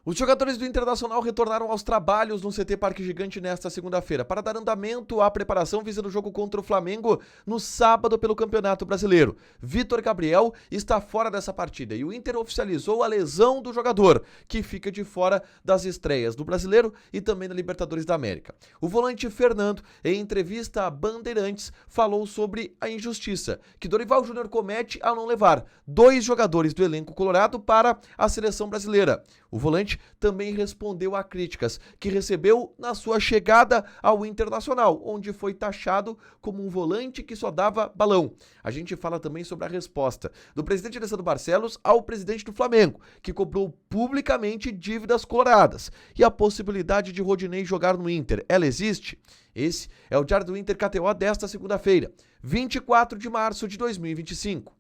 Os jogadores do Internacional retornaram aos trabalhos no CT Parque Gigante nesta segunda-feira para dar andamento à preparação visando o jogo contra o Flamengo no sábado pelo Campeonato Brasileiro. Vitor Gabriel está fora dessa partida e o Inter oficializou a lesão do jogador, que fica de fora das estreias do Brasileiro e também da Libertadores da América. O volante Fernando, em entrevista a Bandeirantes, falou sobre a injustiça que Dorival Júnior comete ao não levar dois jogadores do elenco colorado para a seleção brasileira. O volante também respondeu a críticas que recebeu na sua chegada ao Internacional, onde foi taxado como um volante que só dava balão. A gente fala também sobre a resposta do presidente Alessandro Barcelos ao presidente do Flamengo, que cobrou publicamente dívidas coloradas. E a possibilidade de Rodinei jogar no Inter, ela existe? Esse é o Diário do Inter KTO desta segunda-feira, 24 de março de 2025.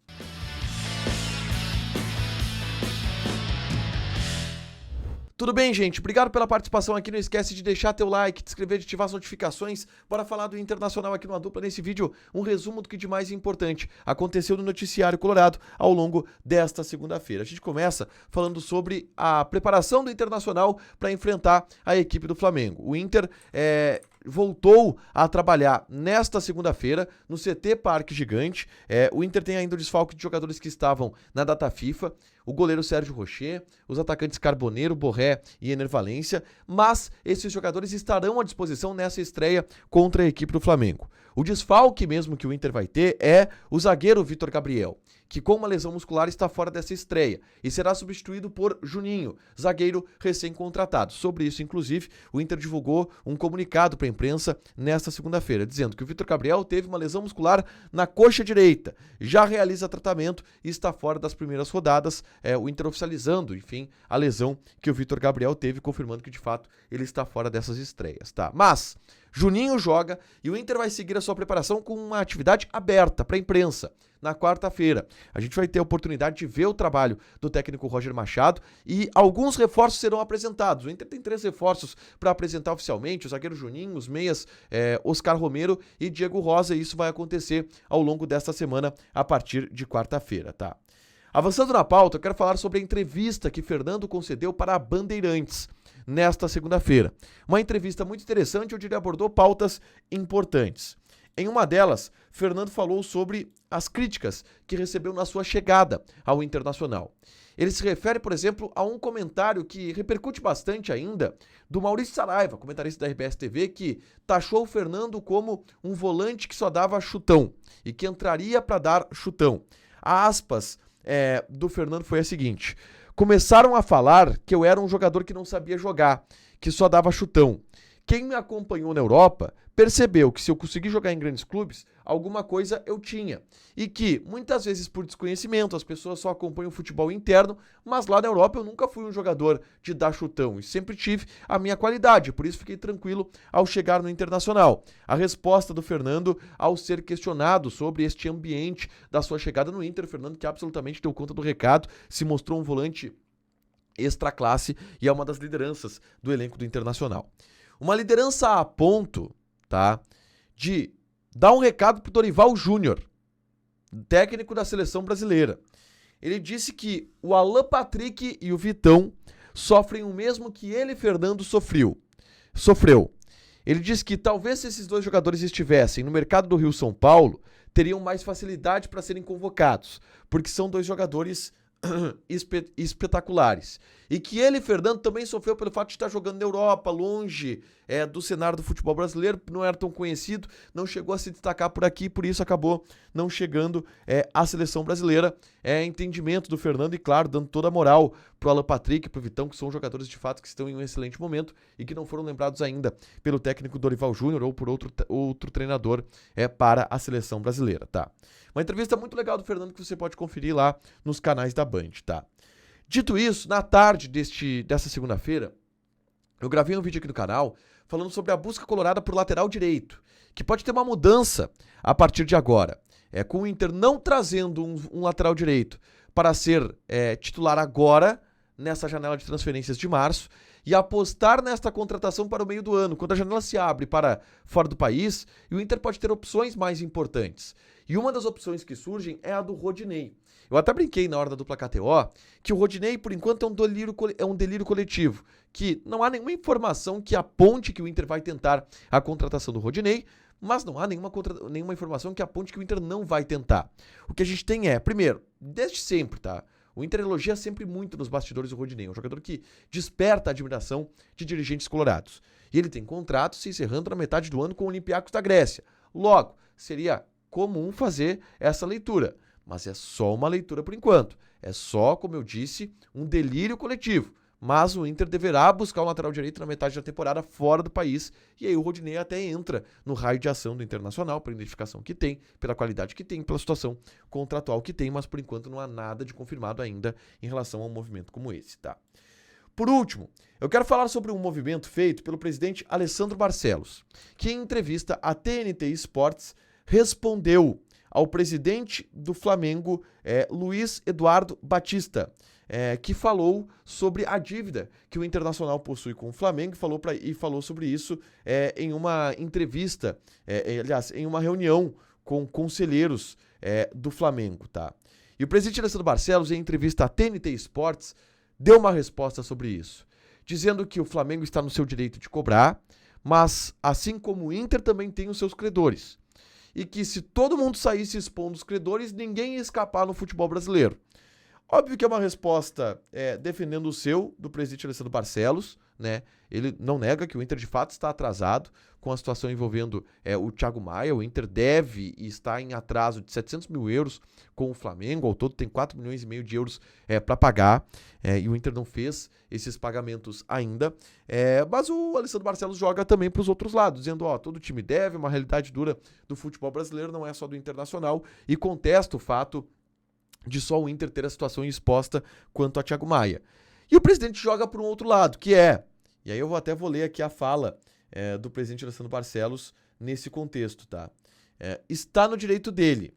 Tudo bem, gente? Obrigado pela participação aqui. Não esquece de deixar teu like, de inscrever, de ativar as notificações. Bora falar do Internacional aqui no A Dupla. Nesse vídeo, um resumo do que de mais importante aconteceu no noticiário colorado ao longo desta segunda-feira. A gente começa falando sobre a preparação do Internacional para enfrentar a equipe do Flamengo. O Inter voltou a trabalhar nesta segunda-feira no CT Parque Gigante. O Inter tem ainda o desfalque de jogadores que estavam na data FIFA, o goleiro Sérgio Rocher, os atacantes Carboneiro, Borré e Ener Valencia, mas esses jogadores estarão à disposição nessa estreia contra a equipe do Flamengo. O desfalque mesmo que o Inter vai ter é o zagueiro Vitor Gabriel, que com uma lesão muscular está fora dessa estreia e será substituído por Juninho, zagueiro recém-contratado. Sobre isso, inclusive, o Inter divulgou um comunicado para a imprensa nesta segunda-feira, dizendo que o Vitor Gabriel teve uma lesão muscular na coxa direita, já realiza tratamento e está fora das primeiras rodadas, o Inter oficializando, enfim, a lesão que o Vitor Gabriel teve, confirmando que de fato ele está fora dessas estreias, tá? Mas Juninho joga e o Inter vai seguir a sua preparação com uma atividade aberta para a imprensa. Na quarta-feira, a gente vai ter a oportunidade de ver o trabalho do técnico Roger Machado e alguns reforços serão apresentados. O Inter tem 3 reforços para apresentar oficialmente, o zagueiro Juninho, os meias Oscar Romero e Diego Rosa, e isso vai acontecer ao longo desta semana a partir de quarta-feira, tá? Avançando na pauta, eu quero falar sobre a entrevista que Fernando concedeu para a Bandeirantes nesta segunda-feira. Uma entrevista muito interessante, onde ele abordou pautas importantes. Em uma delas, Fernando falou sobre as críticas que recebeu na sua chegada ao Internacional. Ele se refere, por exemplo, a um comentário que repercute bastante ainda do Maurício Saraiva, comentarista da RBS TV, que taxou o Fernando como um volante que só dava chutão e que entraria para dar chutão. A aspas do Fernando foi a seguinte: começaram a falar que eu era um jogador que não sabia jogar, que só dava chutão. Quem me acompanhou na Europa percebeu que se eu conseguir jogar em grandes clubes, alguma coisa eu tinha. E que, muitas vezes por desconhecimento, as pessoas só acompanham o futebol interno, mas lá na Europa eu nunca fui um jogador de dar chutão e sempre tive a minha qualidade, por isso fiquei tranquilo ao chegar no Internacional. A resposta do Fernando ao ser questionado sobre este ambiente da sua chegada no Inter, o Fernando, que absolutamente deu conta do recado, se mostrou um volante extra classe e é uma das lideranças do elenco do Internacional. Uma liderança a ponto, tá, de dar um recado pro Dorival Júnior, técnico da seleção brasileira. Ele disse que o Alan Patrick e o Vitão sofrem o mesmo que ele, Fernando, sofreu. Ele disse que talvez se esses dois jogadores estivessem no mercado do Rio-São Paulo, teriam mais facilidade para serem convocados, porque são dois jogadores espetaculares. E que ele, Fernando, também sofreu pelo fato de estar jogando na Europa, longe do cenário do futebol brasileiro, não era tão conhecido, não chegou a se destacar por aqui, por isso acabou não chegando à seleção brasileira. Entendimento do Fernando e, claro, dando toda a moral pro Alan Patrick e pro Vitão, que são jogadores de fato que estão em um excelente momento e que não foram lembrados ainda pelo técnico Dorival Júnior ou por outro treinador para a seleção brasileira, tá? Uma entrevista muito legal do Fernando que você pode conferir lá nos canais da Band, tá? Dito isso, na tarde dessa segunda-feira, eu gravei um vídeo aqui no canal falando sobre a busca colorada por lateral direito, que pode ter uma mudança a partir de agora. Com o Inter não trazendo um lateral direito para ser titular agora, nessa janela de transferências de março, e apostar nesta contratação para o meio do ano, quando a janela se abre para fora do país, e o Inter pode ter opções mais importantes. E uma das opções que surgem é a do Rodinei. Eu até brinquei na hora da dupla KTO que o Rodinei, por enquanto, é um delírio coletivo, que não há nenhuma informação que aponte que o Inter vai tentar a contratação do Rodinei, mas não há nenhuma informação que aponte que o Inter não vai tentar. O que a gente tem é, primeiro, desde sempre, tá? O Inter elogia sempre muito nos bastidores o Rodinei, um jogador que desperta a admiração de dirigentes colorados. E ele tem contrato se encerrando na metade do ano com o Olympiacos da Grécia. Logo, seria comum fazer essa leitura, mas é só uma leitura por enquanto. É só, como eu disse, um delírio coletivo. Mas o Inter deverá buscar o lateral direito na metade da temporada fora do país, e aí o Rodinei até entra no raio de ação do Internacional, pela identificação que tem, pela qualidade que tem, pela situação contratual que tem, mas por enquanto não há nada de confirmado ainda em relação a um movimento como esse, tá? Por último, eu quero falar sobre um movimento feito pelo presidente Alessandro Barcelos, que em entrevista à TNT Esportes respondeu ao presidente do Flamengo, Luiz Eduardo Batista, que falou sobre a dívida que o Internacional possui com o Flamengo e falou sobre isso em uma entrevista, aliás, em uma reunião com conselheiros do Flamengo, tá? E o presidente Alessandro Barcelos, em entrevista à TNT Esportes, deu uma resposta sobre isso, dizendo que o Flamengo está no seu direito de cobrar, mas assim como o Inter também tem os seus credores, e que se todo mundo saísse expondo os credores, ninguém ia escapar no futebol brasileiro. Óbvio que é uma resposta defendendo o seu, do presidente Alessandro Barcelos, né? Ele não nega que o Inter de fato está atrasado com a situação envolvendo o Thiago Maia. O Inter deve e está em atraso de 700 mil euros com o Flamengo. Ao todo tem 4 milhões e meio de euros para pagar, e o Inter não fez esses pagamentos ainda. Mas o Alessandro Barcelos joga também para os outros lados, dizendo, todo time deve, uma realidade dura do futebol brasileiro, não é só do Internacional, e contesta o fato de só o Inter ter a situação exposta quanto a Thiago Maia. E o presidente joga para um outro lado, que e aí eu vou ler aqui a fala do presidente Alessandro Barcelos nesse contexto, tá? Está no direito dele.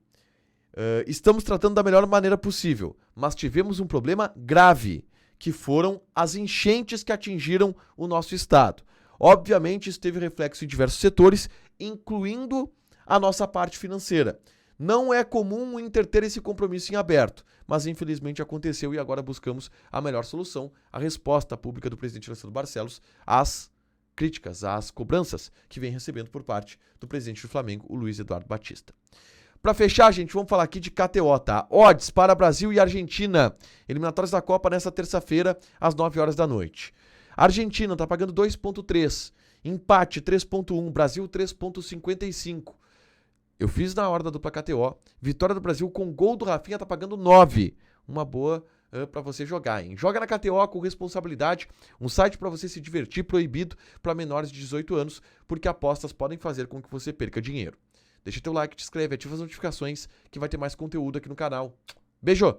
Estamos tratando da melhor maneira possível, mas tivemos um problema grave, que foram as enchentes que atingiram o nosso estado. Obviamente, isso teve reflexo em diversos setores, incluindo a nossa parte financeira. Não é comum o Inter ter esse compromisso em aberto, mas infelizmente aconteceu e agora buscamos a melhor solução, a resposta pública do presidente Alessandro Barcelos às críticas, às cobranças que vem recebendo por parte do presidente do Flamengo, o Luiz Eduardo Batista. Para fechar, gente, vamos falar aqui de KTO, tá? Odds para Brasil e Argentina. Eliminatórias da Copa nessa terça-feira, às 9 horas da noite. Argentina tá pagando 2,3. Empate 3,1. Brasil 3,55. Eu fiz na hora da dupla KTO. Vitória do Brasil com gol do Rafinha tá pagando 9. Uma boa para você jogar, hein? Joga na KTO com responsabilidade. Um site para você se divertir, proibido para menores de 18 anos, porque apostas podem fazer com que você perca dinheiro. Deixa teu like, te inscreve, ativa as notificações que vai ter mais conteúdo aqui no canal. Beijo!